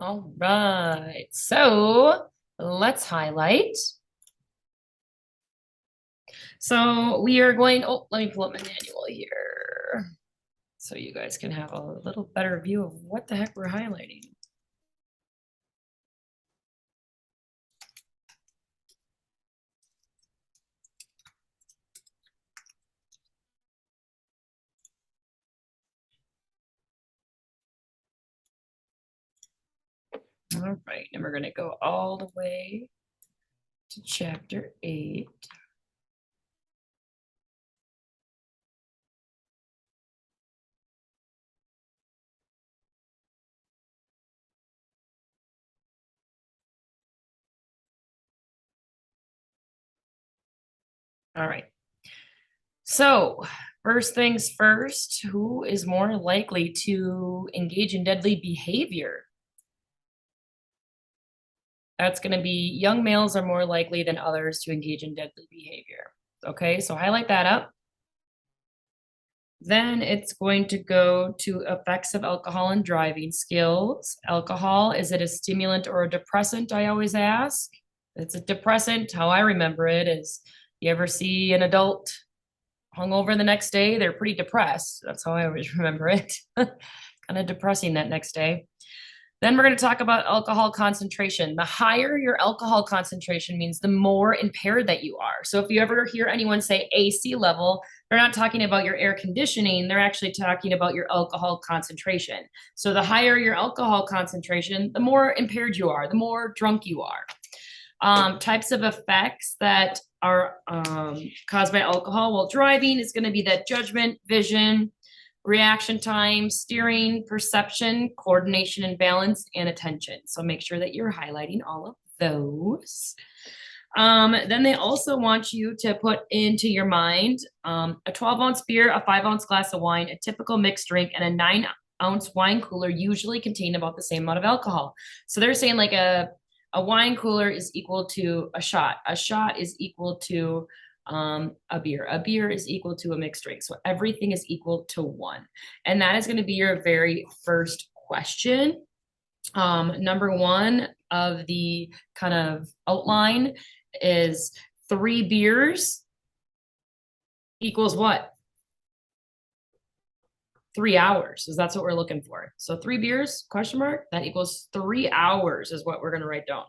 All right, so let's highlight. So we are going, oh, let me pull up my manual here so you guys can have a little better view of what the heck we're highlighting. All right, and we're going to go all the way to chapter 8. All right. So, first things first, who is more likely to engage in deadly behavior? That's going to be young males are more likely than others to engage in deadly behavior. Okay, so highlight that up. Then it's going to go to effects of alcohol and driving skills. Alcohol, is it a stimulant or a depressant? I always ask. It's a depressant. How I remember it is you ever see an adult hungover the next day? They're pretty depressed. That's how I always remember it. Kind of depressing that next day. Then we're going to talk about alcohol concentration. The higher your alcohol concentration means the more impaired that you are. So if you ever hear anyone say AC level, they're not talking about your air conditioning. They're actually talking about your alcohol concentration. So the higher your alcohol concentration, the more impaired you are, the more drunk you are. Types of effects that are caused by alcohol while driving is going to be that judgment, vision, reaction time, steering, perception, coordination and balance, and attention. So make sure that you're highlighting all of those. Then they also want you to put into your mind a 12-ounce beer, a 5-ounce glass of wine, a typical mixed drink, and a 9-ounce wine cooler usually contain about the same amount of alcohol. So they're saying like a wine cooler is equal to a shot. A shot is equal to a beer. A beer is equal to a mixed drink. So everything is equal to 1. And that is going to be your very first question. Number 1 of the kind of outline is 3 beers equals what? 3 hours, is that's what we're looking for. So 3 beers, question mark, that equals 3 hours is what we're going to write down.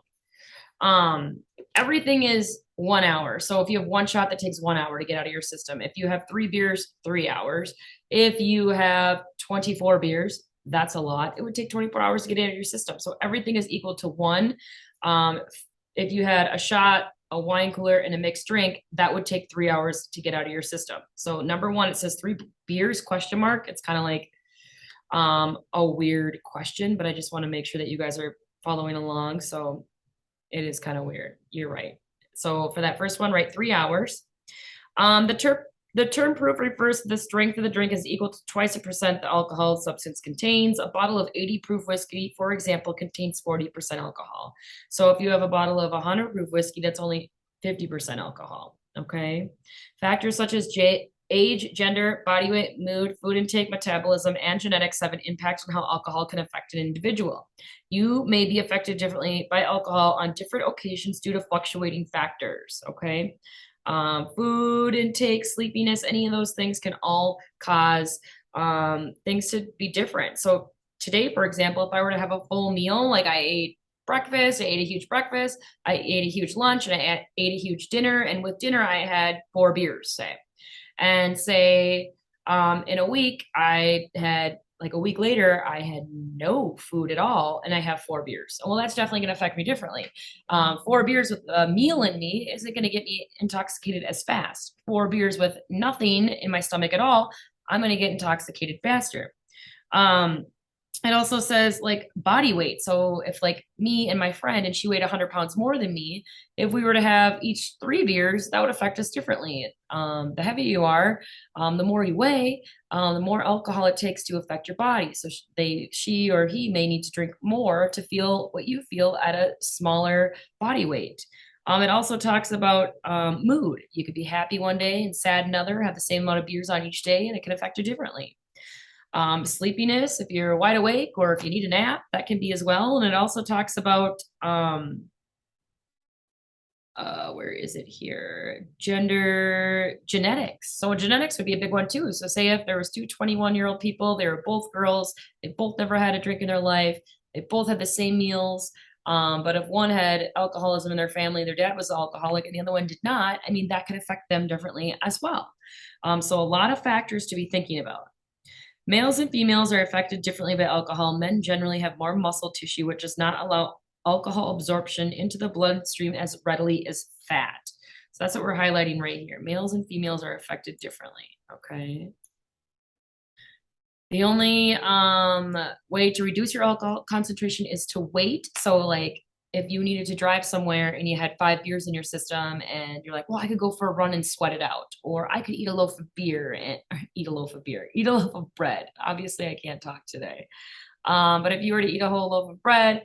Everything is 1 hour. So if you have 1 shot, that takes 1 hour to get out of your system. If you have 3 beers, 3 hours. If you have 24 beers, that's a lot. It would take 24 hours to get out of your system. So everything is equal to 1. If you had a shot, a wine cooler, and a mixed drink, that would take 3 hours to get out of your system. So number 1, it says 3 beers, question mark. It's kind of like a weird question, but I just want to make sure that you guys are following along. So it is kind of weird. You're right. So for that first one, write 3 hours. The term proof refers to the strength of the drink is equal to twice the percent the alcohol substance contains. A bottle of 80 proof whiskey, for example, contains 40% alcohol. So if you have a bottle of 100 proof whiskey, that's only 50% alcohol. Okay. Factors such as age, gender, body weight, mood, food intake, metabolism, and genetics have an impact on how alcohol can affect an individual. You may be affected differently by alcohol on different occasions due to fluctuating factors, okay? Food intake, sleepiness, any of those things can all cause things to be different. So today, for example, if I were to have a full meal, like I ate breakfast, I ate a huge breakfast, I ate a huge lunch, and I ate a huge dinner, and with dinner I had 4 beers, say. And say in a week, I had like a week later, I had no food at all, and I have 4 beers. Well, that's definitely going to affect me differently. 4 beers with a meal in me isn't going to get me intoxicated as fast. 4 beers with nothing in my stomach at all, I'm going to get intoxicated faster. It also says like body weight. So if like me and my friend, and she weighed 100 pounds more than me, if we were to have each 3 beers, that would affect us differently. The heavier you are, the more you weigh, the more alcohol it takes to affect your body. So she or he may need to drink more to feel what you feel at a smaller body weight. It also talks about mood. You could be happy one day and sad another, have the same amount of beers on each day, and it can affect you differently. Sleepiness, if you're wide awake or if you need a nap, that can be as well. And it also talks about where is it here? Gender genetics. So genetics would be a big one too. So say if there was two 21-year-old people, they were both girls, they both never had a drink in their life, they both had the same meals. But if one had alcoholism in their family, their dad was alcoholic and the other one did not, I mean, that could affect them differently as well. So a lot of factors to be thinking about. Males and females are affected differently by alcohol. Men generally have more muscle tissue, which does not allow alcohol absorption into the bloodstream as readily as fat. So that's what we're highlighting right here. Males and females are affected differently, okay? The only way to reduce your alcohol concentration is to wait. So like if you needed to drive somewhere and you had 5 beers in your system and you're like, well, I could go for a run and sweat it out, or I could eat a loaf of beer and eat a loaf of bread. Obviously I can't talk today. But if you were to eat a whole loaf of bread,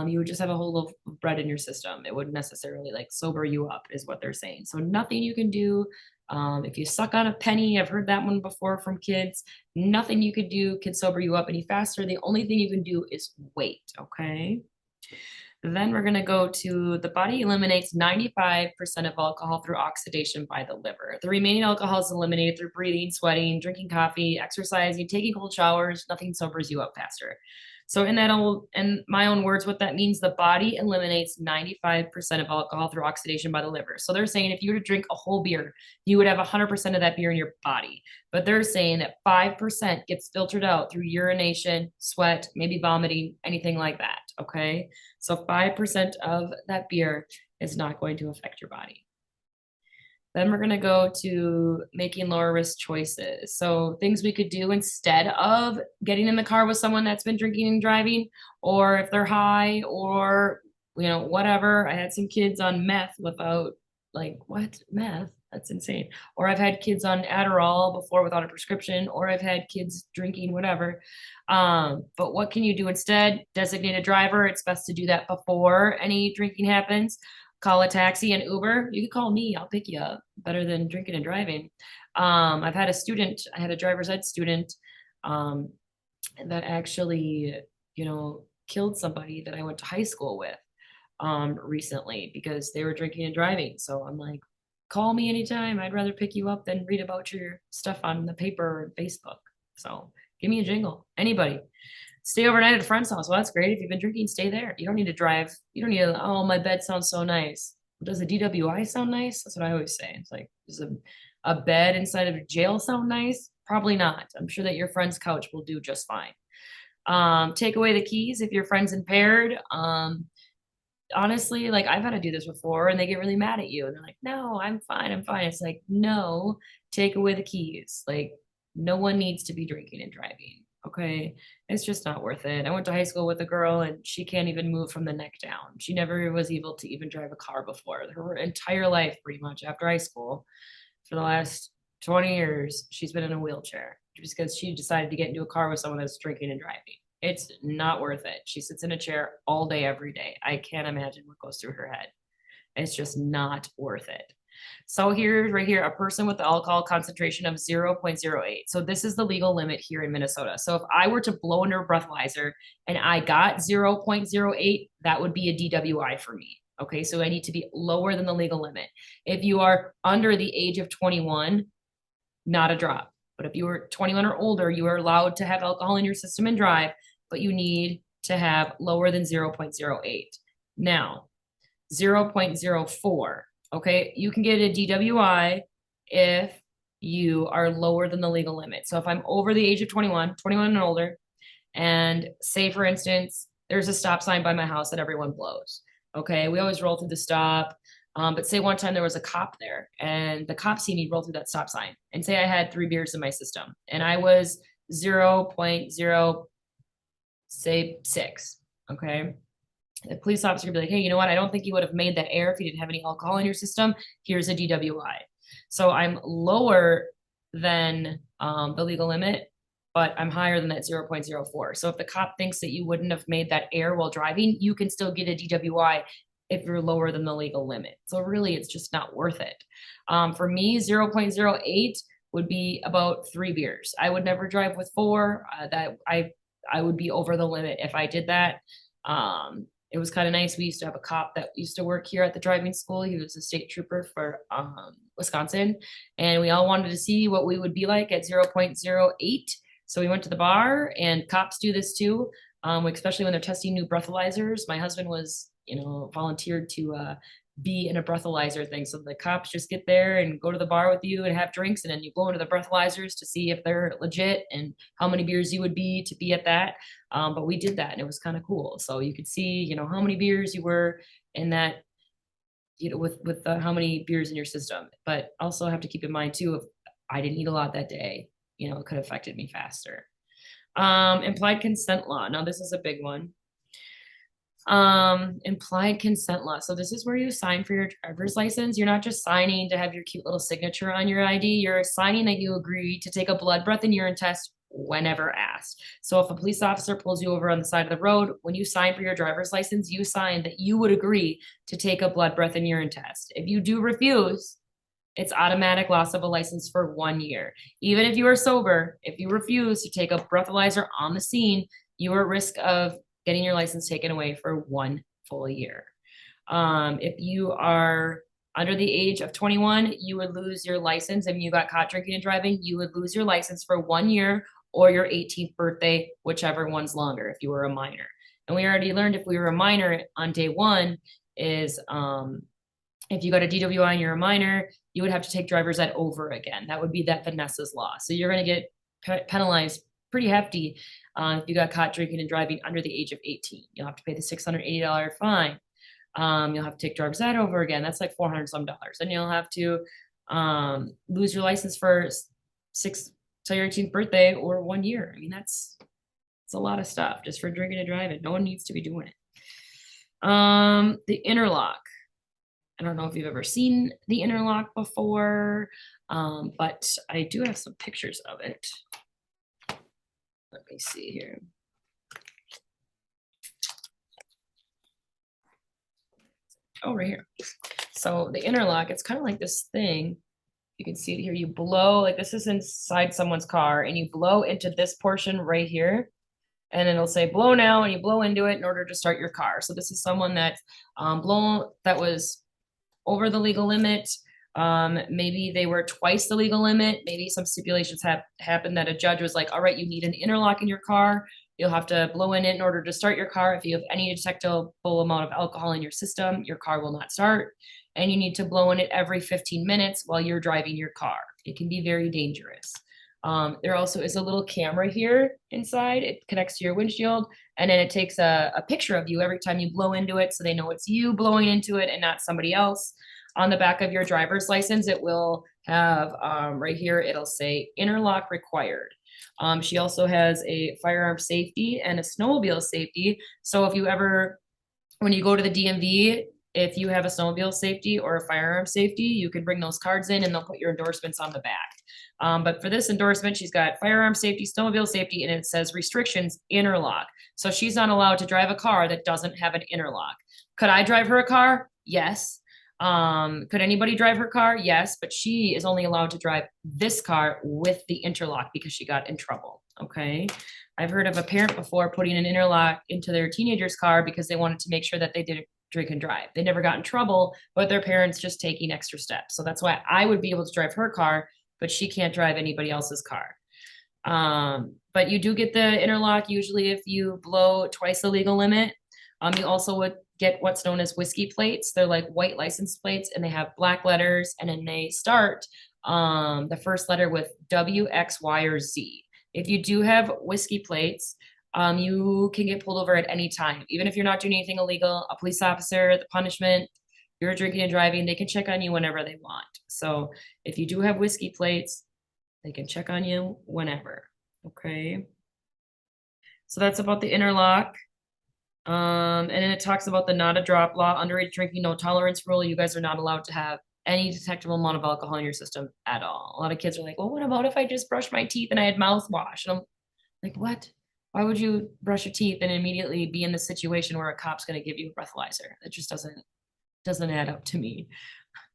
you would just have a whole loaf of bread in your system. It wouldn't necessarily like sober you up is what they're saying. So nothing you can do. If you suck on a penny, I've heard that one before from kids, nothing you could do can sober you up any faster. The only thing you can do is wait, okay? Then we're gonna go to the body eliminates 95% of alcohol through oxidation by the liver. The remaining alcohol is eliminated through breathing, sweating, drinking coffee, exercising, taking cold showers. Nothing sobers you up faster. So in my own words, what that means, the body eliminates 95% of alcohol through oxidation by the liver. So they're saying if you were to drink a whole beer, you would have 100% of that beer in your body. But they're saying that 5% gets filtered out through urination, sweat, maybe vomiting, anything like that, okay? So 5% of that beer is not going to affect your body. Then we're gonna go to making lower risk choices. So things we could do instead of getting in the car with someone that's been drinking and driving, or if they're high or, you know, whatever. I had some kids on meth without, like, what? Meth? That's insane. Or I've had kids on Adderall before without a prescription, or I've had kids drinking, whatever. But what can you do instead? Designate a driver. It's best to do that before any drinking happens. Call a taxi and Uber. You can call me, I'll pick you up. Better than drinking and driving. I've had a student, I had a driver's ed student that actually, you know, killed somebody that I went to high school with recently because they were drinking and driving. So I'm like, call me anytime. I'd rather pick you up than read about your stuff on the paper or Facebook. So give me a jingle. Anybody. Stay overnight at a friend's house. Well, that's great. If you've been drinking, stay there. You don't need to drive. You don't need to, oh, my bed sounds so nice. Does a DWI sound nice? That's what I always say. It's like, does a bed inside of a jail sound nice? Probably not. I'm sure that your friend's couch will do just fine. Take away the keys if your friend's impaired. Honestly, like I've had to do this before and they get really mad at you and they're like, no, I'm fine. I'm fine. It's like, no, take away the keys. Like no one needs to be drinking and driving. Okay. It's just not worth it. I went to high school with a girl and she can't even move from the neck down. She never was able to even drive a car before. Her entire life, pretty much after high school, for the last 20 years, she's been in a wheelchair just because she decided to get into a car with someone that's drinking and driving. It's not worth it. She sits in a chair all day, every day. I can't imagine what goes through her head. It's just not worth it. So here, right here, a person with the alcohol concentration of 0.08. So this is the legal limit here in Minnesota. So if I were to blow under a breathalyzer and I got 0.08, that would be a DWI for me. Okay, so I need to be lower than the legal limit. If you are under the age of 21, not a drop. But if you are 21 or older, you are allowed to have alcohol in your system and drive, but you need to have lower than 0.08. Now, 0.04. Okay, you can get a DWI if you are lower than the legal limit. So if I'm over the age of 21 and older, and say for instance, there's a stop sign by my house that everyone blows. Okay, we always roll through the stop. But say one time there was a cop there and the cop see me roll through that stop sign and say I had 3 beers in my system and I was 0.0, say 6. Okay. The police officer could be like, hey, you know what? I don't think you would have made that error if you didn't have any alcohol in your system. Here's a DWI. So I'm lower than the legal limit, but I'm higher than that 0.04. So if the cop thinks that you wouldn't have made that error while driving, you can still get a DWI if you're lower than the legal limit. So really, it's just not worth it. For me, 0.08 would be about 3 beers. I would never drive with 4. That I would be over the limit if I did that. It was kind of nice. We used to have a cop that used to work here at the driving school. He was a state trooper for Wisconsin, and we all wanted to see what we would be like at 0.08. So we went to the bar, and cops do this too, especially when they're testing new breathalyzers. My husband was, volunteered to be in a breathalyzer thing. So the cops just get there and go to the bar with you and have drinks, and then you go into the breathalyzers to see if they're legit and how many beers you would be to be at that. But we did that, and it was kind of cool. So you could see, how many beers you were in that, with how many beers in your system. But also have to keep in mind too, if I didn't eat a lot that day, it could have affected me faster. Implied consent law. Now this is a big one. Implied consent law. So this is where you sign for your driver's license. You're not just signing to have your cute little signature on your ID. You're signing that you agree to take a blood, breath, and urine test whenever asked. So if a police officer pulls you over on the side of the road, when you sign for your driver's license, you sign that you would agree to take a blood, breath, and urine test. If you do refuse, it's automatic loss of a license for 1 year. Even if you are sober, if you refuse to take a breathalyzer on the scene, you are at risk of getting your license taken away for 1 full year. If you are under the age of 21, you would lose your license. If you got caught drinking and driving, you would lose your license for 1 year or your 18th birthday, whichever one's longer if you were a minor. And we already learned if we were a minor on day 1 is if you got a DWI and you're a minor, you would have to take driver's ed over again. That would be that Vanessa's law. So you're going to get penalized pretty hefty if you got caught drinking and driving under the age of 18. You'll have to pay the $680 fine. You'll have to take driver's ed over again. That's like $400 some. And you'll have to lose your license for 6 till your 18th birthday or 1 year. I mean, it's a lot of stuff just for drinking and driving. No one needs to be doing it. The interlock. I don't know if you've ever seen the interlock before, but I do have some pictures of it. Let me see here. Oh, right here. So the interlock, it's kind of like this thing. You can see it here. You blow, like this is inside someone's car, and you blow into this portion right here. And it'll say blow now, and you blow into it in order to start your car. So this is someone that that was over the legal limit. Maybe they were twice the legal limit. Maybe some stipulations happened that a judge was like, all right, you need an interlock in your car. You'll have to blow in it in order to start your car. If you have any detectable amount of alcohol in your system, your car will not start. And you need to blow in it every 15 minutes while you're driving your car. It can be very dangerous. There also is a little camera here inside. It connects to your windshield, and then it takes a picture of you every time you blow into it, so they know it's you blowing into it and not somebody else. On the back of your driver's license, it will have right here, it'll say interlock required. She also has a firearm safety and a snowmobile safety. So if you ever, when you go to the DMV, if you have a snowmobile safety or a firearm safety, you can bring those cards in and they'll put your endorsements on the back. But for this endorsement, she's got firearm safety, snowmobile safety, and it says restrictions, interlock. So she's not allowed to drive a car that doesn't have an interlock. Could I drive her a car? Yes. Could anybody drive her car? Yes, but she is only allowed to drive this car with the interlock because she got in trouble. Okay. I've heard of a parent before putting an interlock into their teenager's car because they wanted to make sure that they didn't drink and drive. They never got in trouble, but their parents just taking extra steps. So that's why I would be able to drive her car, but she can't drive anybody else's car. But you do get the interlock usually if you blow twice the legal limit. You also would get what's known as whiskey plates. They're like white license plates, and they have black letters, and then they start the first letter with W, X, Y, or Z. If you do have whiskey plates, you can get pulled over at any time. Even if you're not doing anything illegal, a police officer, the punishment, you're drinking and driving, they can check on you whenever they want. So if you do have whiskey plates, they can check on you whenever. Okay. So that's about the interlock. And then it talks about the not a drop law, underage drinking, no tolerance rule. You guys are not allowed to have any detectable amount of alcohol in your system at all. A lot of kids are like, well, what about if I just brushed my teeth and I had mouthwash? And I'm like, what? Why would you brush your teeth and immediately be in the situation where a cop's going to give you a breathalyzer? It just doesn't add up to me.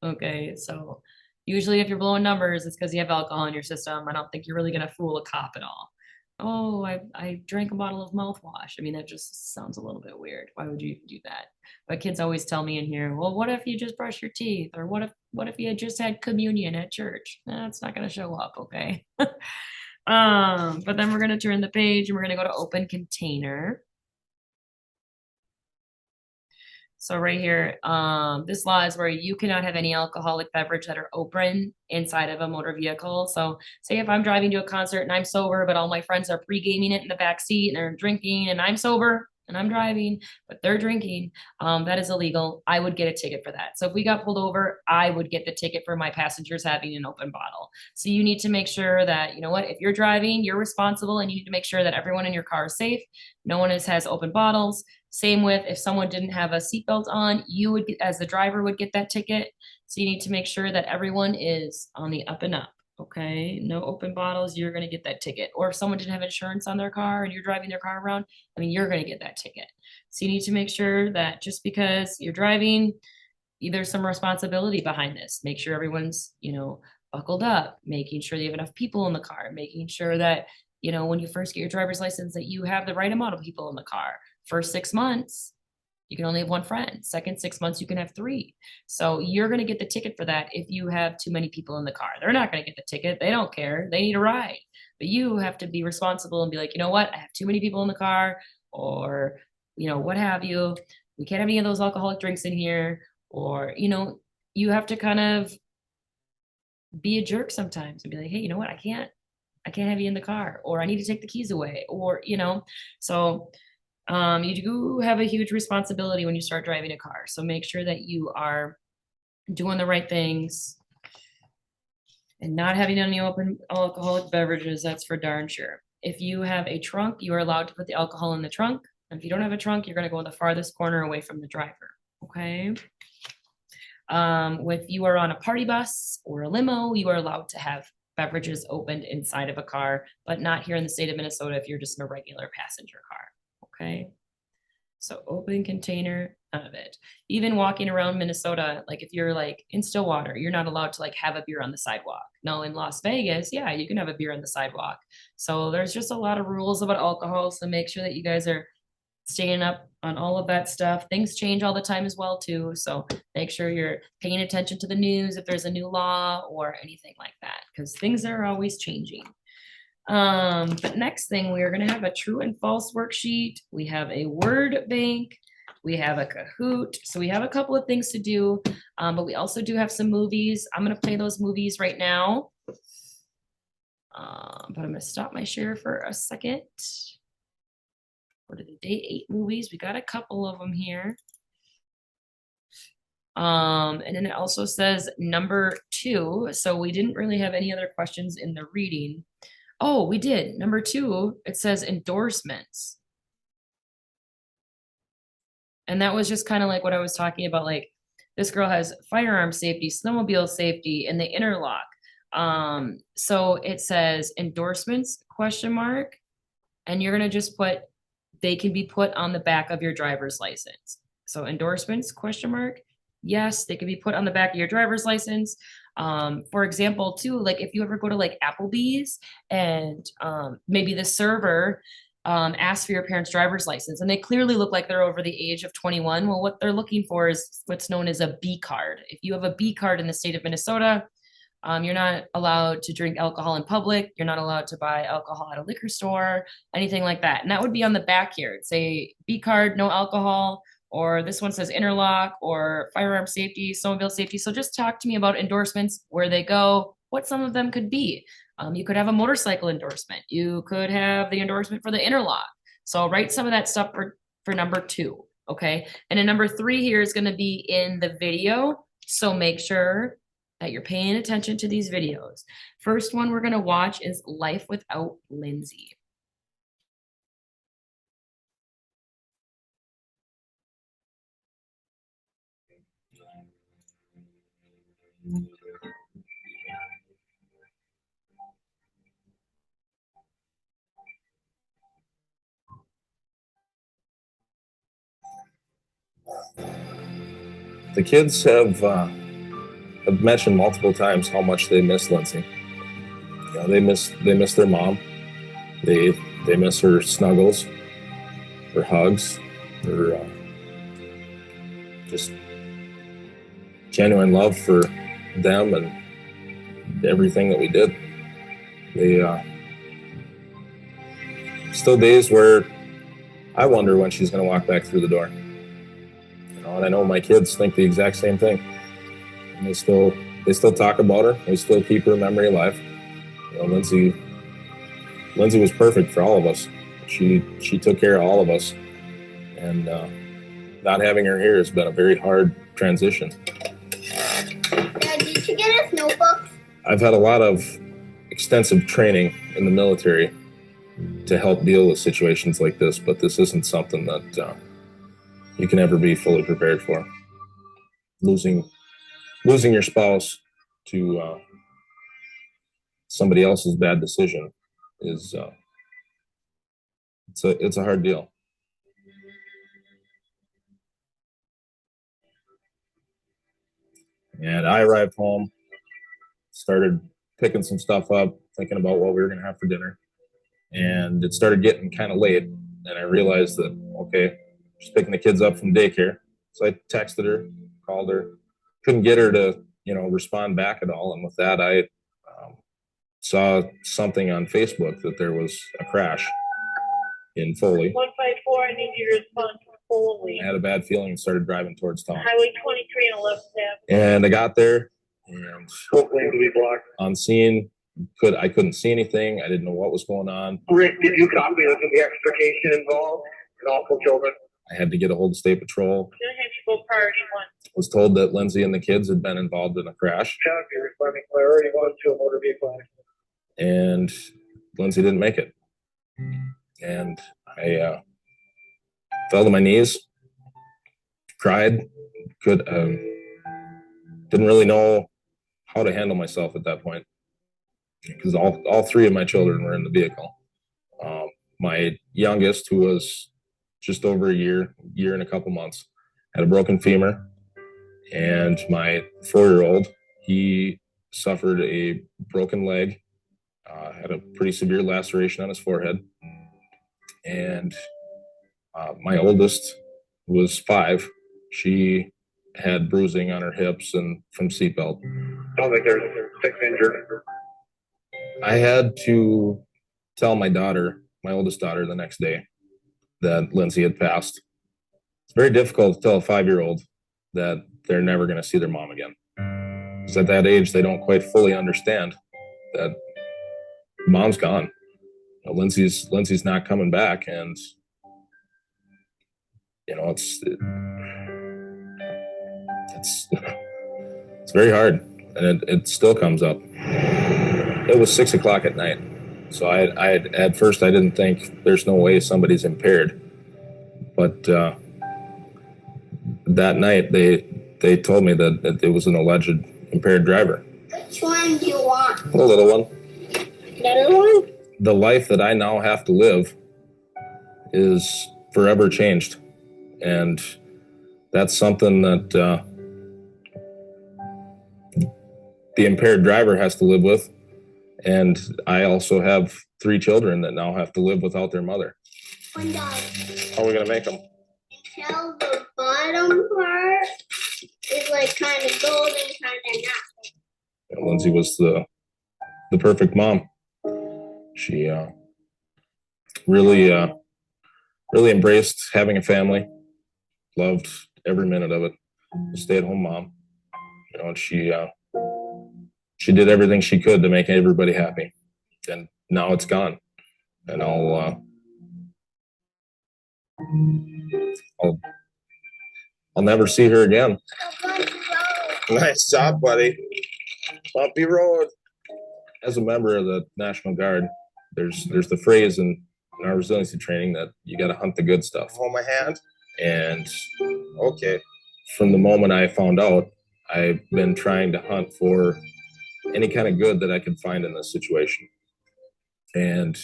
Okay. So Usually if you're blowing numbers, it's because you have alcohol in your system. I don't think you're really gonna fool a cop at all. Oh, I drank a bottle of mouthwash. I mean, that just sounds a little bit weird. Why would you even do that? But kids always tell me in here, well, what if you just brush your teeth? Or what if you had just had communion at church? That's not gonna show up, okay? But then we're gonna turn the page and we're gonna go to open container. So right here, this law is where you cannot have any alcoholic beverage that are open inside of a motor vehicle. So say if I'm driving to a concert and I'm sober, but all my friends are pre-gaming it in the back seat and they're drinking and I'm sober and I'm driving, but they're drinking, that is illegal. I would get a ticket for that. So if we got pulled over, I would get the ticket for my passengers having an open bottle. So you need to make sure that, you know what, if you're driving, you're responsible and you need to make sure that everyone in your car is safe. No one has open bottles. Same with if someone didn't have a seatbelt on, you would, as the driver, would get that ticket. So you need to make sure that everyone is on the up and up. Okay, no open bottles, you're gonna get that ticket. Or if someone didn't have insurance on their car and you're driving their car around, I mean, you're gonna get that ticket. So you need to make sure that just because you're driving, there's some responsibility behind this. Make sure everyone's, buckled up, making sure you have enough people in the car, making sure that, when you first get your driver's license, that you have the right amount of people in the car. First 6 months, you can only have one friend. Second 6 months, you can have three. So you're going to get the ticket for that if you have too many people in the car. They're not going to get the ticket. They don't care. They need a ride. But you have to be responsible and be like, you know what? I have too many people in the car, or, what have you. We can't have any of those alcoholic drinks in here. Or, you have to kind of be a jerk sometimes and be like, hey, you know what? I can't have you in the car, or I need to take the keys away, or, so you do have a huge responsibility when you start driving a car. So make sure that you are doing the right things and not having any open alcoholic beverages. That's for darn sure. If you have a trunk, you are allowed to put the alcohol in the trunk. And if you don't have a trunk, you're going to go in the farthest corner away from the driver. Okay. If you are on a party bus or a limo, you are allowed to have beverages opened inside of a car, but not here in the state of Minnesota if you're just in a regular passenger car. Okay. So open container, none of it. Even walking around Minnesota, like if you're like in Stillwater, you're not allowed to like have a beer on the sidewalk. Now in Las Vegas, yeah, you can have a beer on the sidewalk. So there's just a lot of rules about alcohol. So make sure that you guys are staying up on all of that stuff. Things change all the time as well too. So make sure you're paying attention to the news if there's a new law or anything like that, because things are always changing. But next thing, we are going to have a true and false worksheet. We have a word bank. We have a Kahoot. So we have a couple of things to do, but we also do have some movies. I'm going to play those movies right now. But I'm going to stop my share for a second. What are the day 8 movies? We got a couple of them here. And then it also says number 2. So we didn't really have any other questions in the reading. Oh, we did. Number 2, it says endorsements. And that was just kind of like what I was talking about. Like this girl has firearm safety, snowmobile safety, and the interlock. So it says endorsements, ? And you're going to just put, they can be put on the back of your driver's license. So endorsements, ? Yes, they can be put on the back of your driver's license. For example, too, like if you ever go to like Applebee's and maybe the server asks for your parents' driver's license and they clearly look like they're over the age of 21. Well, what they're looking for is what's known as a B card. If you have a B card in the state of Minnesota, you're not allowed to drink alcohol in public. You're not allowed to buy alcohol at a liquor store, anything like that. And that would be on the back here. It'd say B card, no alcohol. Or this one says interlock or firearm safety, snowmobile safety. So just talk to me about endorsements, where they go, what some of them could be. You could have a motorcycle endorsement. You could have the endorsement for the interlock. So I'll write some of that stuff for number 2. Okay. And then number 3 here is going to be in the video. So make sure that you're paying attention to these videos. First one we're going to watch is Life Without Lindsay. The kids have have mentioned multiple times how much they miss Lindsay. You know, they miss their mom. They miss her snuggles, her hugs, her just genuine love for them and everything that we did. They still days where I wonder when she's going to walk back through the door. You know, and I know my kids think the exact same thing. And they still talk about her. They still keep her memory alive. You know, Lindsay was perfect for all of us. She took care of all of us, and not having her here has been a very hard transition. Dad, did you get us notebooks? I've had a lot of extensive training in the military to help deal with situations like this, but this isn't something that you can ever be fully prepared for. Losing your spouse to somebody else's bad decision is it's a hard deal. And I arrived home, started picking some stuff up, thinking about what we were going to have for dinner. And it started getting kind of late. And I realized that, okay, just picking the kids up from daycare. So I texted her, called her, couldn't get her to, respond back at all. And with that, I saw something on Facebook that there was a crash in Foley. 154, I need you to respond to Foley. I had a bad feeling and started driving towards town. Highway 23 and 11th Avenue. And I got there, and on scene, I couldn't see anything. I didn't know what was going on. Rick, did you copy the extrication involved and also children? I had to get a hold of State Patrol. New Hampshire priority 1. Was told that Lindsay and the kids had been involved in a crash. Chuck, you're responding priority 1 to a motor vehicle accident. And Lindsay didn't make it. And I fell to my knees, cried, didn't really know how to handle myself at that point, because all three of my children were in the vehicle. My youngest, who was just over a year and a couple months, had a broken femur. And my 4-year-old, he suffered a broken leg, had a pretty severe laceration on his forehead. And my oldest was 5. She had bruising on her hips and from seatbelt. Sounds like there's 6 injured. I had to tell my oldest daughter, the next day that Lindsay had passed. It's very difficult to tell a 5-year-old that they're never going to see their mom again. Because at that age, they don't quite fully understand that mom's gone. Lindsay's not coming back, and it's very hard, and it still comes up. It was 6 o'clock at night, so I at first I didn't think there's no way somebody's impaired, but that night they told me that it was an alleged impaired driver. Which one do you want? The little one. The little one? The life that I now have to live is forever changed. And that's something that the impaired driver has to live with. And I also have 3 children that now have to live without their mother. How are we going to make them? Tell the bottom part is like kind of golden, kind of not. And Lindsay was the perfect mom. She really embraced having a family, loved every minute of it. A stay-at-home mom, and she did everything she could to make everybody happy. And now it's gone, and I'll never see her again. Nice job, buddy. Bumpy road. As a member of the National Guard, there's the phrase in our resiliency training that you got to hunt the good stuff. Hold my hand. And okay, from the moment I found out, I've been trying to hunt for any kind of good that I could find in this situation. And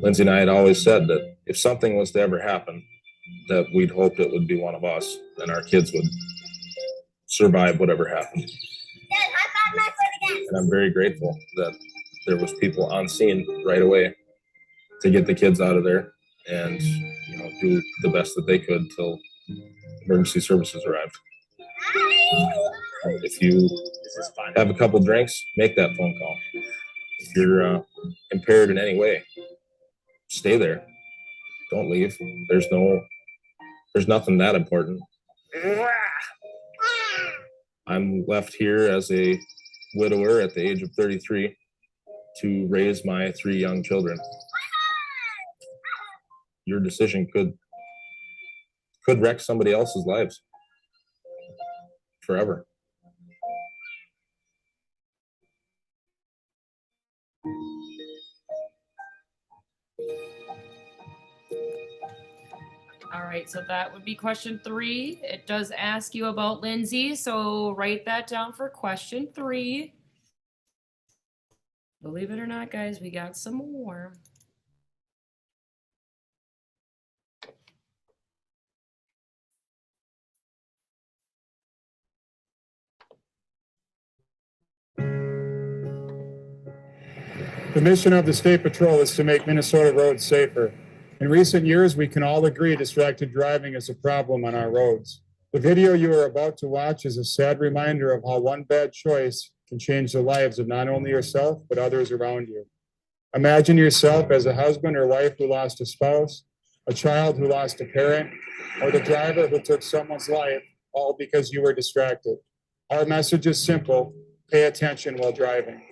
Lindsay and I had always said that if something was to ever happen, that we'd hoped it would be one of us, and our kids would survive whatever happened. And I'm very grateful that there was people on scene right away to get the kids out of there and do the best that they could till emergency services arrived. If you have a couple drinks, make that phone call. If you're impaired in any way, stay there. Don't leave. There's nothing that important. I'm left here as a widower at the age of 33 to raise my 3 young children. Your decision could wreck somebody else's lives forever. All right, so that would be question 3. It does ask you about Lindsay, so write that down for question 3. Believe it or not, guys, we got some more. The mission of the State Patrol is to make Minnesota roads safer. In recent years, we can all agree distracted driving is a problem on our roads. The video you are about to watch is a sad reminder of how one bad choice can change the lives of not only yourself, but others around you. Imagine yourself as a husband or wife who lost a spouse, a child who lost a parent, or the driver who took someone's life, all because you were distracted. Our message is simple: pay attention while driving.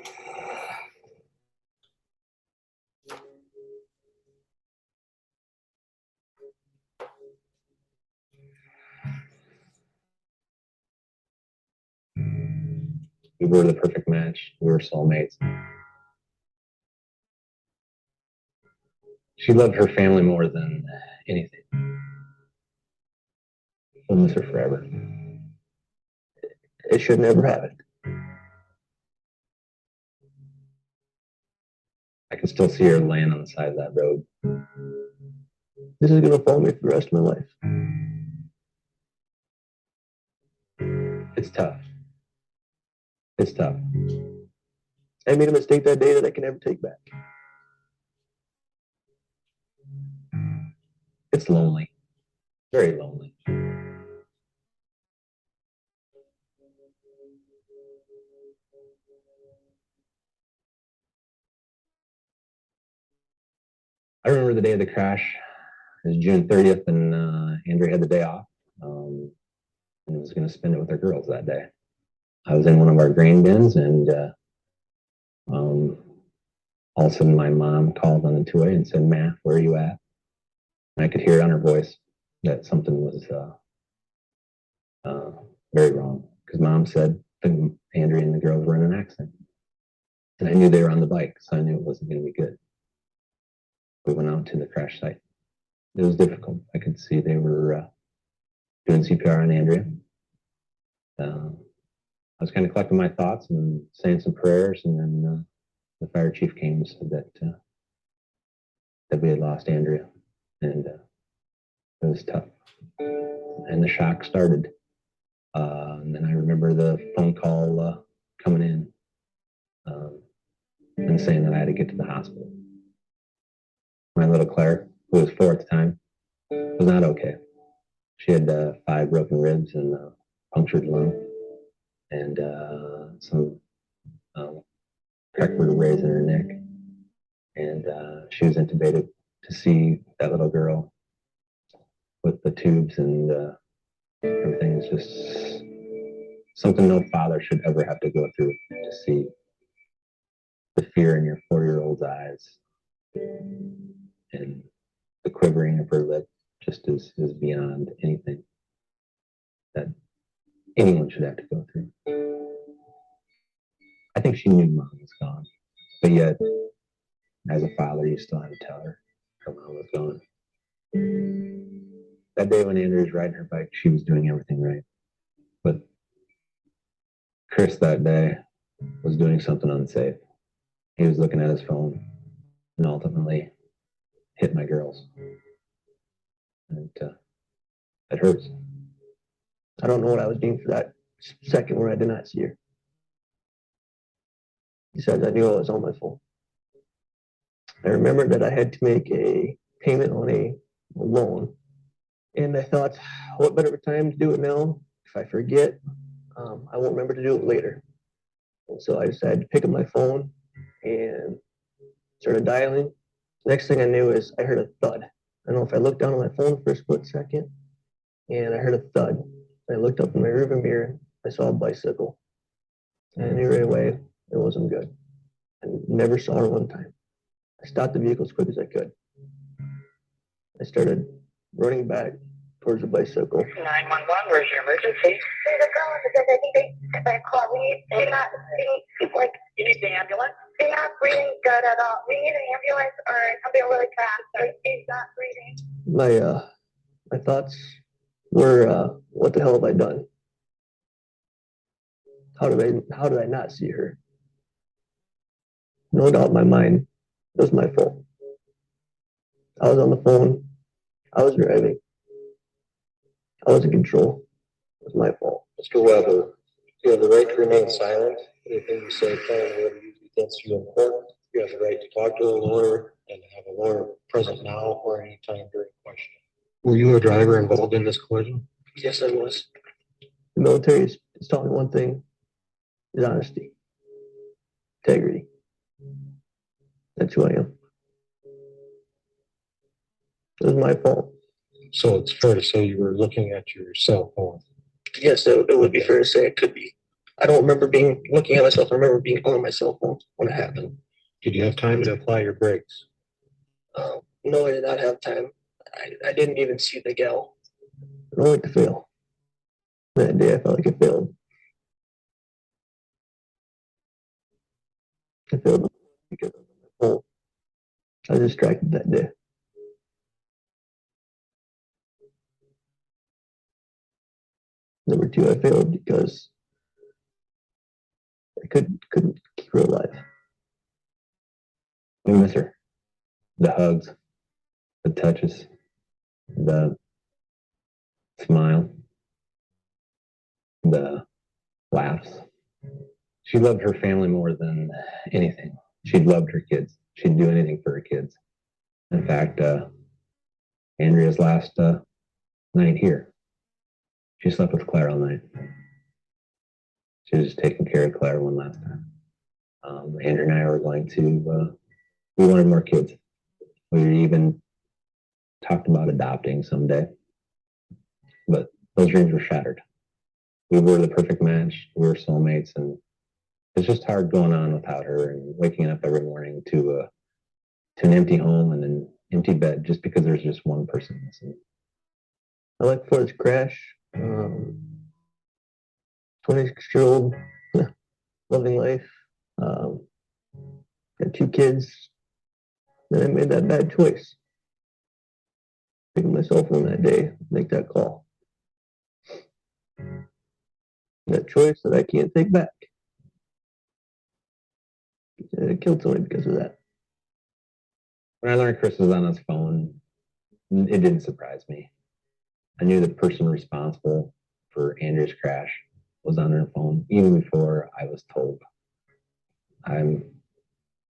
We were the perfect match. We were soulmates. She loved her family more than anything. We'll miss her forever. It should never happen. I can still see her laying on the side of that road. This is going to follow me for the rest of my life. It's tough. It's tough. I made a mistake that day that I can never take back. It's lonely. Very lonely. I remember the day of the crash. It was June 30th, and Andrea had the day off. And was going to spend it with her girls that day. I was in one of our grain bins, and all of a sudden my mom called on the 2A and said, "Ma, where are you at?" And I could hear it on her voice that something was very wrong, because Mom said Andrea and the girls were in an accident. And I knew they were on the bike, so I knew it wasn't going to be good. We went out to the crash site. It was difficult. I could see they were doing CPR on Andrea. I was kind of collecting my thoughts and saying some prayers, and then the fire chief came and said that we had lost Andrea, and it was tough. And the shock started. And then I remember the phone call coming in and saying that I had to get to the hospital. My little Claire, who was 4 at the time, was not okay. She had 5 broken ribs and a punctured lung, and some cracked vertebrae in her neck. And she was intubated. To see that little girl with the tubes and everything is just something no father should ever have to go through. To see the fear in your 4-year-old's eyes and the quivering of her lip just is beyond anything that anyone should have to go through. I think she knew Mom was gone, but yet, as a father, you still had to tell her Mom was gone. That day when Andrea was riding her bike, she was doing everything right. But Chris that day was doing something unsafe. He was looking at his phone and ultimately hit my girls. And it hurts. I don't know what I was doing for that second where I did not see her. Besides, I knew I was on my phone. I remembered that I had to make a payment on a loan. And I thought, what better time to do it now? If I forget, I won't remember to do it later. And so I decided to pick up my phone and started dialing. Next thing I knew is I heard a thud. I don't know if I looked down on my phone for a split second and I heard a thud. I looked up in my rearview mirror. I saw a bicycle. And I knew right away it wasn't good. I never saw her one time. I stopped the vehicle as quick as I could. I started running back towards the bicycle. 911, where's your emergency? They're going because I think they call me. They're not being like You need the ambulance? they're not breathing good at all. We need an ambulance or something really fast. Like he's not breathing. My thoughts were, what the hell have I done? How did I not see her? No doubt in my mind, it was my fault. I was on the phone. I was driving. I was in control. It was my fault. Mr. Weber, you have the right to remain silent. Anything you say can and will be used against you in court. You have the right to talk to a lawyer and have a lawyer present now or anytime during questioning. Were you a driver involved in this collision? Yes, I was. The military is taught me one thing, is honesty, integrity. That's who I am. It was my fault. So it's fair to say you were looking at your cell phone. Yes, it would be fair to say it could be. I don't remember looking at myself. I remember being on my cell phone when it happened. Did you have time to apply your brakes? No, I did not have time. I didn't even see the gal. I don't like to fail. That day, I felt like I failed. I failed because of my phone. I was distracted that day. Number two, I failed because I couldn't keep her alive. We miss her. The hugs, the touches, the smile, the laughs. She loved her family more than anything. She loved her kids. She'd do anything for her kids. In fact, Andrea's last night here, she slept with Claire all night. She was just taking care of Claire one last time. Andrea and I were going to, we wanted more kids. We even talked about adopting someday, but those dreams were shattered. We were the perfect match. We were soulmates, and it's just hard going on without her and waking up every morning to an empty home and an empty bed just because there's just one person missing. I like Ford's crash. 26-year-old, loving life. Got 2 kids. Then I made that bad choice. Picking myself on that day, make that call. That choice that I can't take back. And I killed somebody because of that. When I learned Chris was on his phone, it didn't surprise me. I knew the person responsible for Andrea's crash was on her phone even before I was told. I'm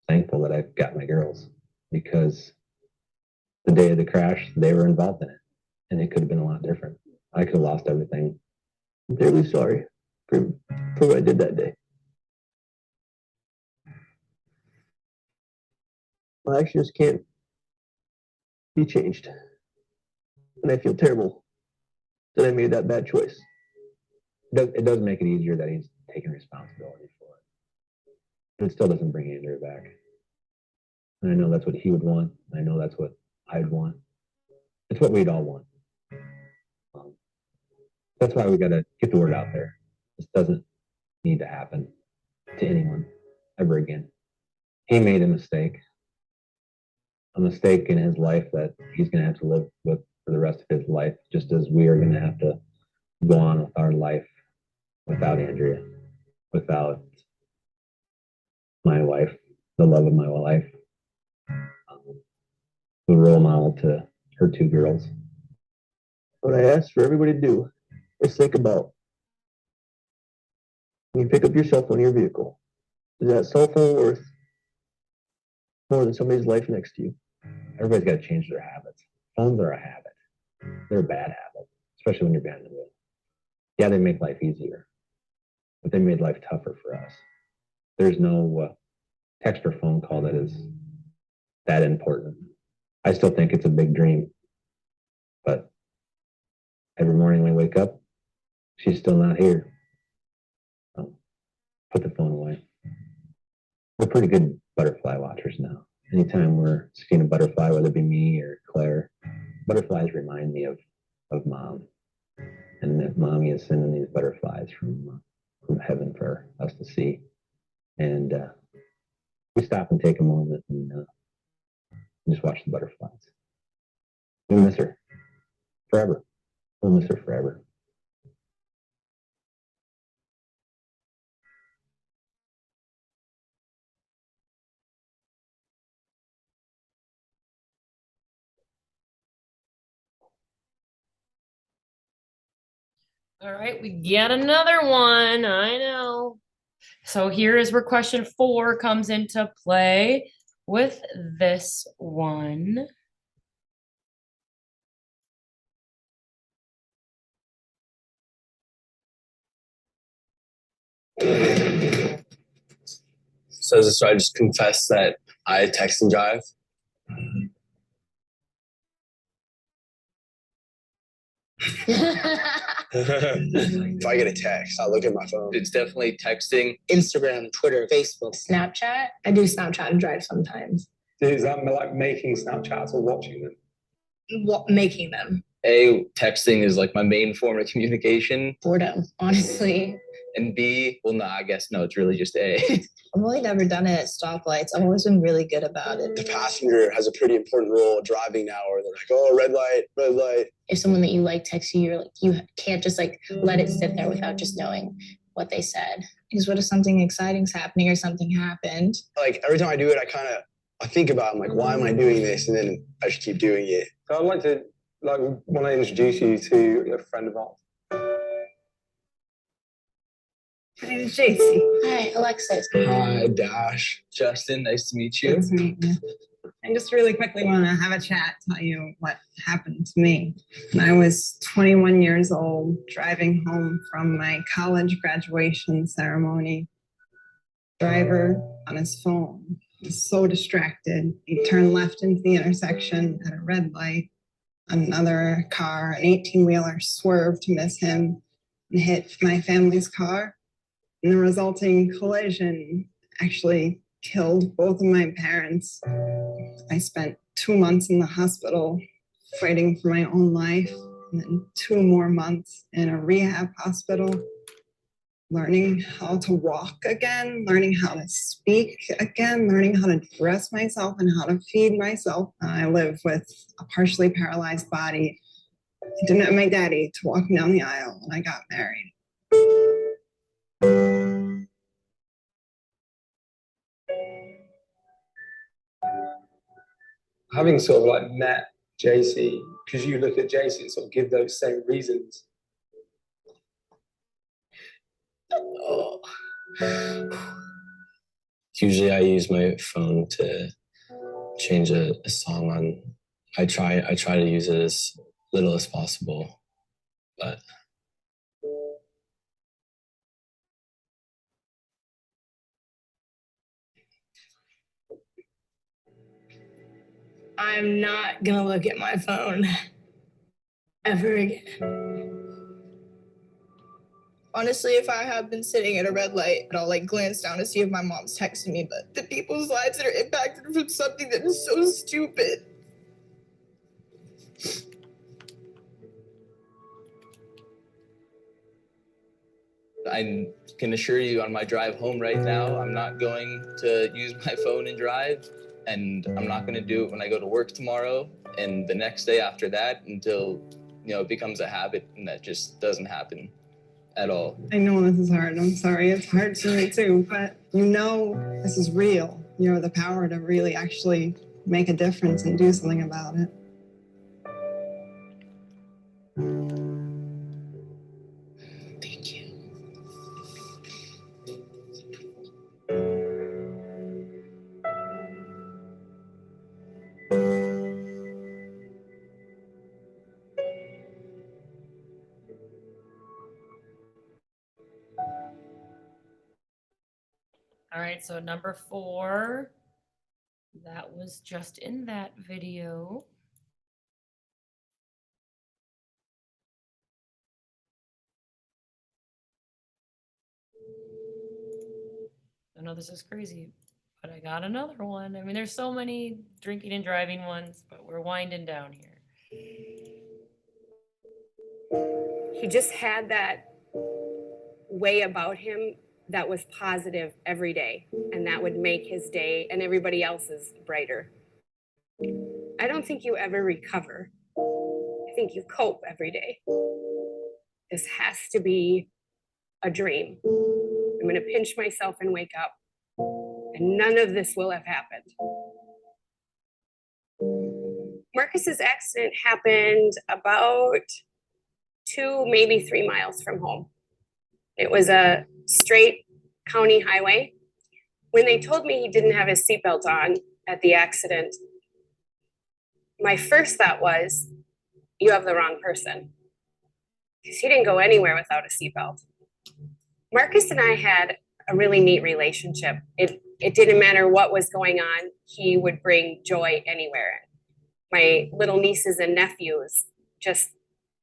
thankful that I've got my girls because the day of the crash, they were involved in it, and it could have been a lot different. I could have lost everything. I'm terribly sorry for what I did that day. My actions can't be changed. And I feel terrible that I made that bad choice. It does make it easier that he's taking responsibility for it. But it still doesn't bring Andrea back. And I know that's what he would want. I know that's what I'd want. It's what we'd all want. That's why we got to get the word out there. This doesn't need to happen to anyone ever again. He made a mistake in his life that he's going to have to live with for the rest of his life, just as we are going to have to go on with our life without Andrea, without my wife, the love of my life, the role model to her 2 girls. What I ask for everybody to do is think about when you pick up your cell phone in your vehicle, Is that cell phone worth more than somebody's life next to you? Everybody's got to change their habits. Phones are a habit. They're a bad habit, especially when you're behind the wheel. Yeah, they make life easier, but they made life tougher for us. There's no text or phone call that is that important. I still think it's a big dream, but every morning when I wake up, she's still not here. Put the phone away. We're pretty good butterfly watchers now. Anytime we're seeing a butterfly, whether it be me or Claire, butterflies remind me of mom, and that mommy is sending these butterflies from heaven for us to see. And we stop and take a moment and just watch the butterflies. We'll miss her forever. We'll miss her forever. All right, we get another one. I know. So here is where question 4 comes into play with this one. So I just confess that I text and drive. If I get a text, I'll look at my phone. It's definitely texting. Instagram, Twitter, Facebook, Snapchat. I do Snapchat and drive sometimes. Is that like making Snapchats or watching them? Making them. Texting is like my main form of communication. Boredom, honestly. And B, well, no, I guess no, it's really just A. I've only never done it at stoplights. I've always been really good about it. The passenger has a pretty important role driving now, where they're like, oh, red light, red light. If someone that you like texts you, you're like, you can't just like let it sit there without just knowing what they said. Because what if something exciting's happening or something happened? Like every time I do it, I think about, I'm like, why am I doing this? And then I just keep doing it. So I'd want to introduce you to a friend of ours. My name is JC. Hi, Alexis. Hi, Dash. Justin, nice to meet you. Nice to meet you. I just really quickly want to have a chat, tell you what happened to me. When I was 21 years old, driving home from my college graduation ceremony. Driver on his phone was so distracted. He turned left into the intersection at a red light. Another car, an 18-wheeler, swerved to miss him and hit my family's car. And the resulting collision actually killed both of my parents. I spent 2 months in the hospital fighting for my own life, and then 2 more months in a rehab hospital, learning how to walk again, learning how to speak again, learning how to dress myself and how to feed myself. I live with a partially paralyzed body. I didn't have my daddy to walk me down the aisle when I got married. Having sort of like met JC, because you look at JC and sort of give those same reasons. Oh. Usually I use my phone to change a song on. I try to use it as little as possible, but I'm not gonna look at my phone ever again. Honestly, if I have been sitting at a red light, I'll like glance down to see if my mom's texting me, but the people's lives that are impacted from something that is so stupid. I can assure you on my drive home right now, I'm not going to use my phone and drive, and I'm not going to do it when I go to work tomorrow and the next day after that until, it becomes a habit, and that just doesn't happen at all. I know this is hard. I'm sorry. It's hard for me too, but this is real. You have the power to really actually make a difference and do something about it. Thank you. All right, so number 4, that was just in that video. I know this is crazy, but I got another one. I mean, there's so many drinking and driving ones, but we're winding down here. He just had that way about him that was positive every day, and that would make his day and everybody else's brighter. I don't think you ever recover. I think you cope every day. This has to be a dream. I'm going to pinch myself and wake up, and none of this will have happened. Marcus's accident happened about 2, maybe 3 miles from home. It was a straight county highway. When they told me he didn't have his seatbelt on at the accident, my first thought was, you have the wrong person. Because he didn't go anywhere without a seatbelt. Marcus and I had a really neat relationship. It didn't matter what was going on, he would bring joy anywhere. My little nieces and nephews just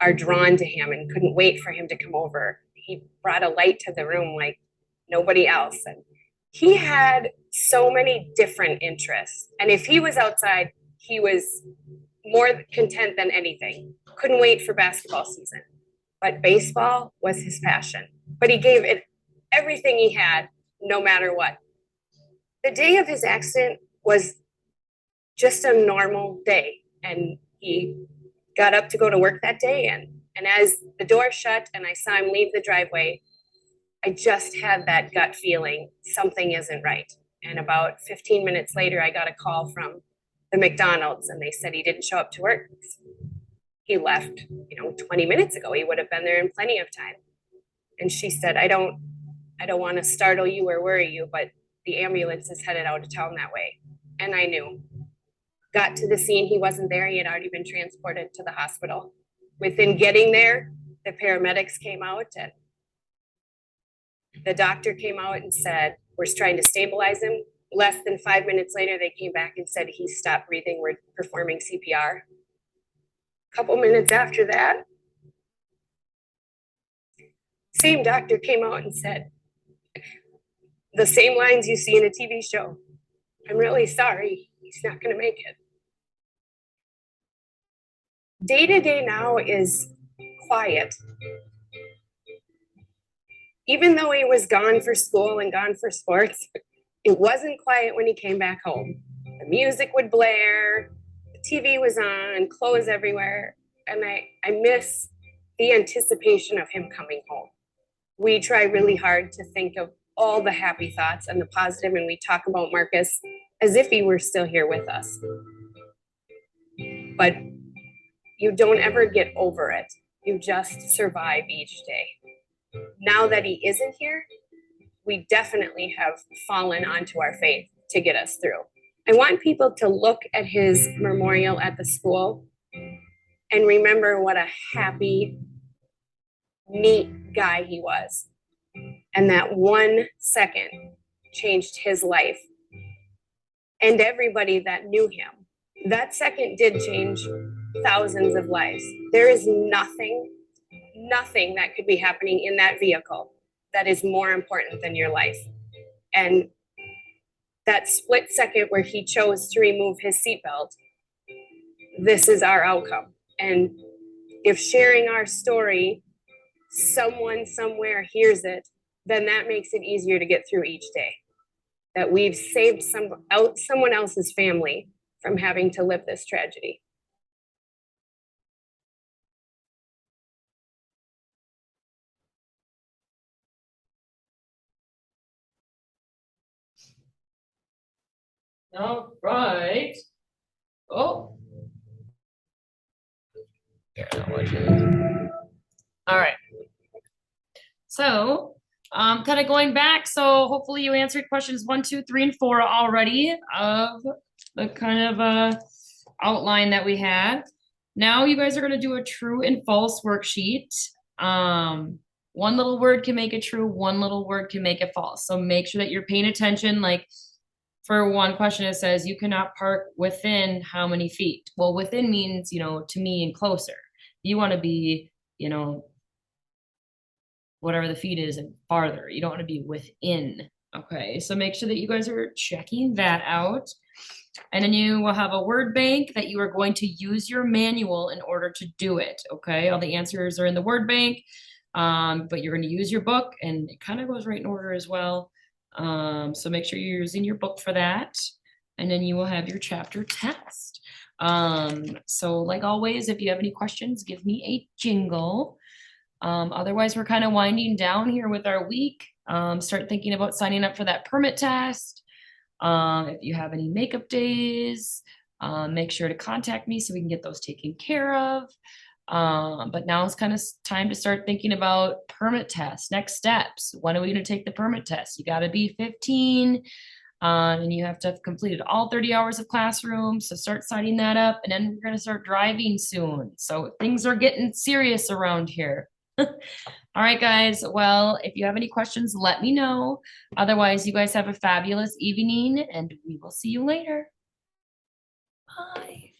are drawn to him and couldn't wait for him to come over. He brought a light to the room like nobody else. And he had so many different interests. And if he was outside, he was more content than anything. Couldn't wait for basketball season. But baseball was his passion. But he gave it everything he had, no matter what. The day of his accident was just a normal day. And he got up to go to work that day. And as the door shut and I saw him leave the driveway, I just had that gut feeling something isn't right. And about 15 minutes later, I got a call from the McDonald's and they said he didn't show up to work. He left, 20 minutes ago. He would have been there in plenty of time. And she said, I don't want to startle you or worry you, but the ambulance is headed out of town that way. And I knew. Got to the scene, he wasn't there. He had already been transported to the hospital. Within getting there, the paramedics came out and the doctor came out and said, we're trying to stabilize him. Less than 5 minutes later, they came back and said he stopped breathing. We're performing CPR. A couple minutes after that, same doctor came out and said the same lines you see in a TV show. I'm really sorry, he's not going to make it. Day to day now is quiet. Even though he was gone for school and gone for sports, it wasn't quiet when he came back home. The music would blare, the TV was on, clothes everywhere, and I miss the anticipation of him coming home. We try really hard to think of all the happy thoughts and the positive, and we talk about Marcus as if he were still here with us. But you don't ever get over it. You just survive each day. Now that he isn't here, we definitely have fallen onto our faith to get us through. I want people to look at his memorial at the school and remember what a happy, neat guy he was. And that 1 second changed his life and everybody that knew him. That second did change thousands of lives. There is nothing that could be happening in that vehicle that is more important than your life. And that split second where he chose to remove his seatbelt, this is our outcome. And if sharing our story, someone somewhere hears it, then that makes it easier to get through each day. That we've saved someone else's family from having to live this tragedy. All right. Oh. All right. So, kind of going back. So hopefully you answered questions 1, 2, 3, and 4 already of the kind of outline that we had. Now you guys are going to do a true and false worksheet. one little word can make it true, one little word can make it false. So make sure that you're paying attention. Like for one question, it says you cannot park within how many feet? Well, within means, you know, to me and closer. You want to be, you know, whatever the feet is and farther. You don't want to be within. Okay, so make sure that you guys are checking that out. And then you will have a word bank that you are going to use your manual in order to do it. Okay, all the answers are in the word bank, but you're going to use your book, and it kind of goes right in order as well. So make sure you're using your book for that. And then you will have your chapter test. So like always, if you have any questions, give me a jingle. Otherwise, we're kind of winding down here with our week. Start thinking about signing up for that permit test. If you have any makeup days, make sure to contact me so we can get those taken care of. But now it's kind of time to start thinking about permit tests, next steps. When are we going to take the permit test? You got to be 15, and you have to have completed all 30 hours of classroom. So start signing that up, and then we're going to start driving soon. So things are getting serious around here. All right, guys. Well, if you have any questions, let me know. Otherwise, you guys have a fabulous evening, and we will see you later. Bye.